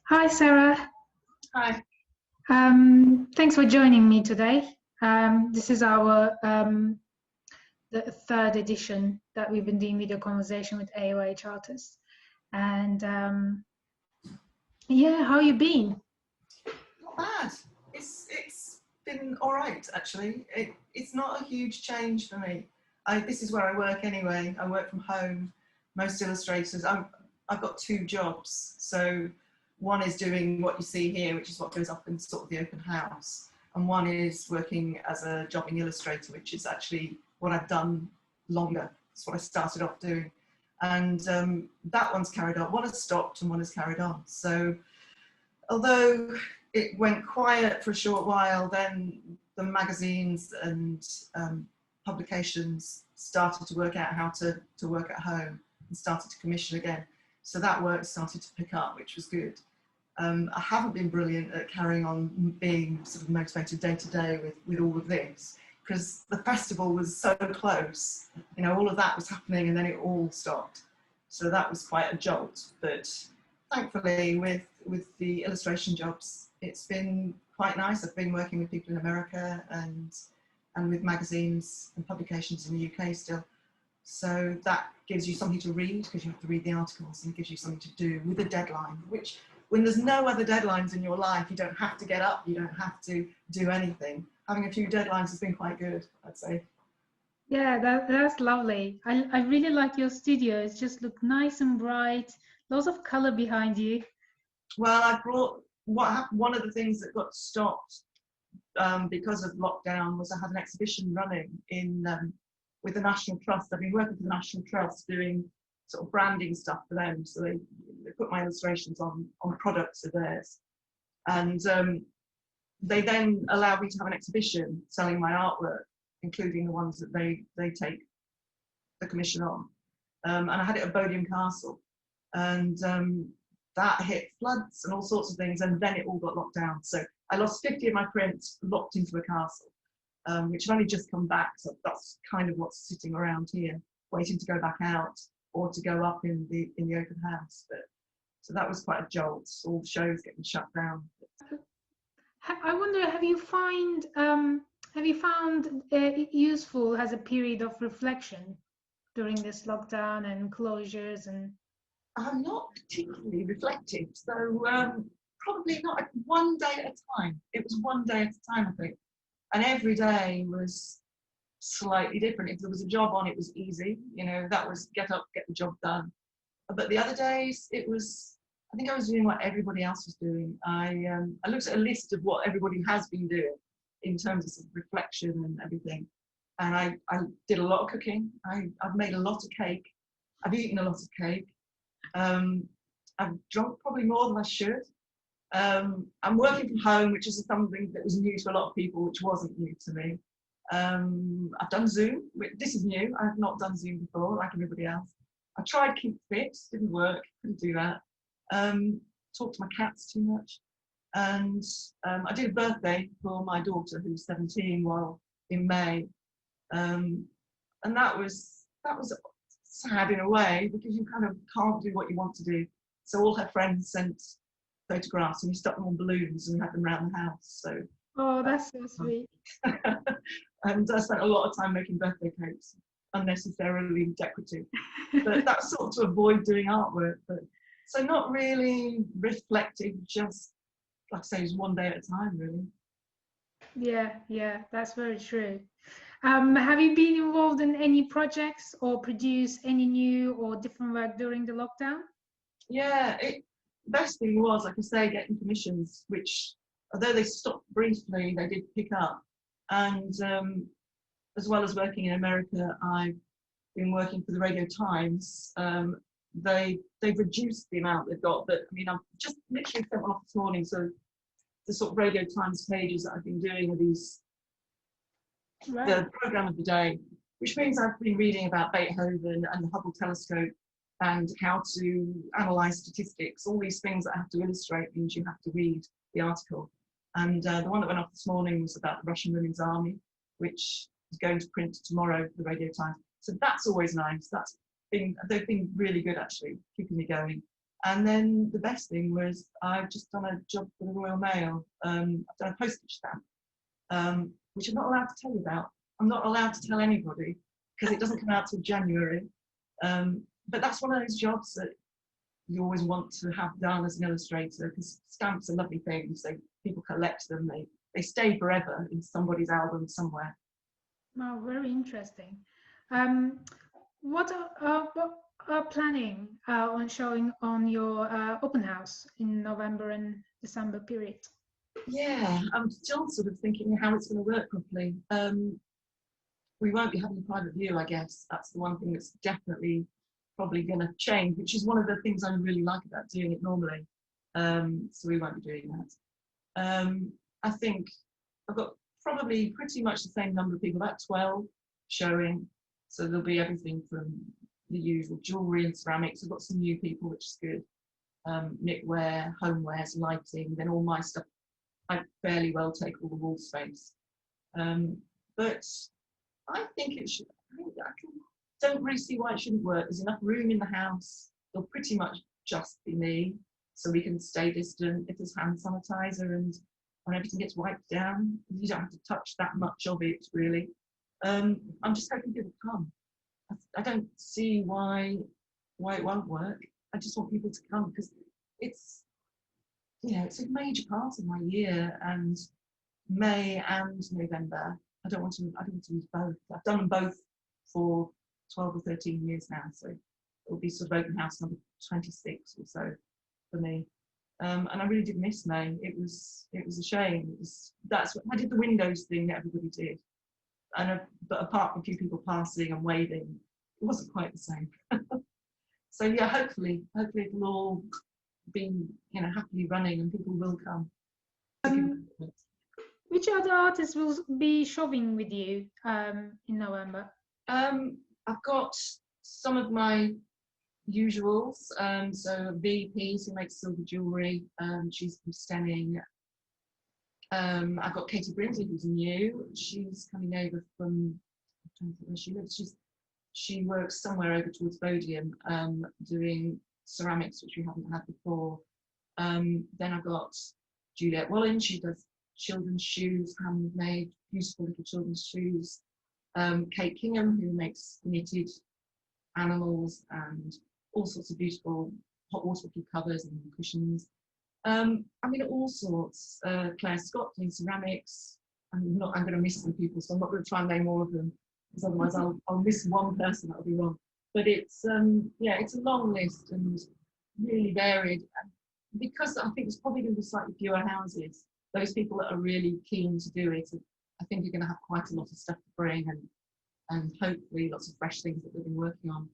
Hi, Sarah. Hi. Thanks for joining me today. This is our the third edition that we've been doing video conversation with AOH artists. And yeah, how you been? Not bad. It's been all right actually. It's not a huge change for me. This is where I work anyway. I work from home. Most illustrators, I've got two jobs. So one is doing what you see here, which is what goes up in sort of the open house, and one is working as a jobbing illustrator, which is actually what I've done longer. It's what I started off doing, and that one's carried on. One has stopped and one has carried on. So although it went quiet for a short while, then the magazines and publications started to work out how to work at home and started to commission again. So that work started to pick up, which was good. I haven't been brilliant at carrying on being sort of motivated day to day with all of this, because the festival was so close. You know, all of that was happening and then it all stopped. So that was quite a jolt. But thankfully, with the illustration jobs, it's been quite nice. I've been working with people in America and with magazines and publications in the UK still. So that gives you something to read, because you have to read the articles, and it gives you something to do with a deadline, which when there's no other deadlines in your life, you don't have to get up, you don't have to do anything. Having a few deadlines has been quite good, I'd say. Yeah, that's lovely. I really like your studio. It's just look nice and bright. Lots of color behind you. Well, I brought what happened. One of the things that got stopped because of lockdown was I had an exhibition running in with the National Trust. I've been working for the National Trust doing sort of branding stuff for them. So they put my illustrations on products of theirs, and they then allowed me to have an exhibition selling my artwork, including the ones that they take the commission on. And I had it at Bodiam Castle, and that hit floods and all sorts of things, and then it all got locked down. So I lost 50 of my prints locked into a castle, which have only just come back. So that's kind of what's sitting around here, waiting to go back out or to go up in the open house. But so that was quite a jolt. All the shows getting shut down. I wonder, have you found it useful as a period of reflection during this lockdown and closures? And I'm not particularly reflective, so probably not. One day at a time. It was one day at a time, I think, and every day was slightly different. If there was a job on, it was easy. You know, that was get up, get the job done. But the other days, it was. I think I was doing what everybody else was doing. I looked at a list of what everybody has been doing in terms of, sort of reflection and everything, and I did a lot of cooking. I've made a lot of cake. I've eaten a lot of cake. I've drunk probably more than I should. I'm working from home, which is something that was new to a lot of people, which wasn't new to me. I've done Zoom. This is new. I've not done Zoom before, like everybody else. I tried Keep Fit, didn't work, couldn't do that. Talked to my cats too much. And I did a birthday for my daughter, who's 17, while in May. And that was sad in a way, because you kind of can't do what you want to do. So all her friends sent photographs, and we stuck them on balloons and we had them around the house. So oh, that's so sweet. and I spent a lot of time making birthday cakes, unnecessarily decorative. But that's sort of to avoid doing artwork. But so not really reflective, just like I say, is one day at a time, really. Yeah, that's very true. Have you been involved in any projects or produced any new or different work during the lockdown? Yeah, the best thing was, like I say, getting commissions, which, although they stopped briefly, they did pick up. And as well as working in America, I've been working for the Radio Times. They've reduced the amount they've got, but I mean, I've just literally sent one off this morning. So the sort of Radio Times pages that I've been doing are these, Right. the program of the day, which means I've been reading about Beethoven and the Hubble telescope and how to analyze statistics. All these things that I have to illustrate means you have to read the article. And the one that went off this morning was about the Russian Women's Army, which is going to print tomorrow for the Radio Times. So that's always nice. They've been really good, actually, keeping me going. And then the best thing was I've just done a job for the Royal Mail. I've done a postage stamp, which I'm not allowed to tell you about. I'm not allowed to tell anybody because it doesn't come out till January. But that's one of those jobs that you always want to have done as an illustrator, because stamps are lovely things. People collect them. They stay forever in somebody's album somewhere. Wow, very interesting. What are planning on showing on your open house in November and December period? Yeah, I'm still sort of thinking how it's going to work properly. We won't be having a private view, I guess. That's the one thing that's definitely probably going to change, which is one of the things I really like about doing it normally. So we won't be doing that. I think I've got probably pretty much the same number of people, about 12 showing. So there'll be everything from the usual jewellery and ceramics. I've got some new people, which is good. Knitwear, homewares, lighting, then all my stuff. I fairly well take all the wall space. But I think it should, don't really see why it shouldn't work. There's enough room in the house. It'll pretty much just be me, so we can stay distant. If there's hand sanitizer and when everything gets wiped down, you don't have to touch that much of it, really. I'm just hoping people come. I don't see why it won't work. I just want people to come because it's a major part of my year, and May and November. I don't want to use both. I've done them both for 12 or 13 years now, so it'll be sort of open house number 26 or so for me. And I really did miss May. It was a shame. That's what I did, the windows thing that everybody did, but apart from a few people passing and waving, it wasn't quite the same. So yeah, hopefully it'll all be happily running and people will come. Which other artists will be showing with you in November? I've got some of my usuals. So VP, who makes silver jewellery. She's from Stemming. I've got Katie Brinsley, who's new. She's coming over from, I don't know where she lives. She works somewhere over towards Bodiam, doing ceramics, which we haven't had before. Then I've got Juliet Wallen. She does children's shoes, handmade, beautiful little children's shoes. Kate Kingham, who makes knitted animals and all sorts of beautiful hot water covers and cushions. All sorts. Claire Scott doing ceramics. I'm going to miss some people, so I'm not going to try and name all of them, because otherwise I'll miss one person. That'll be wrong. But it's a long list and really varied. And because I think there's probably going to be slightly fewer houses, those people that are really keen to do it, I think you're going to have quite a lot of stuff to bring, and hopefully lots of fresh things that they've been working on.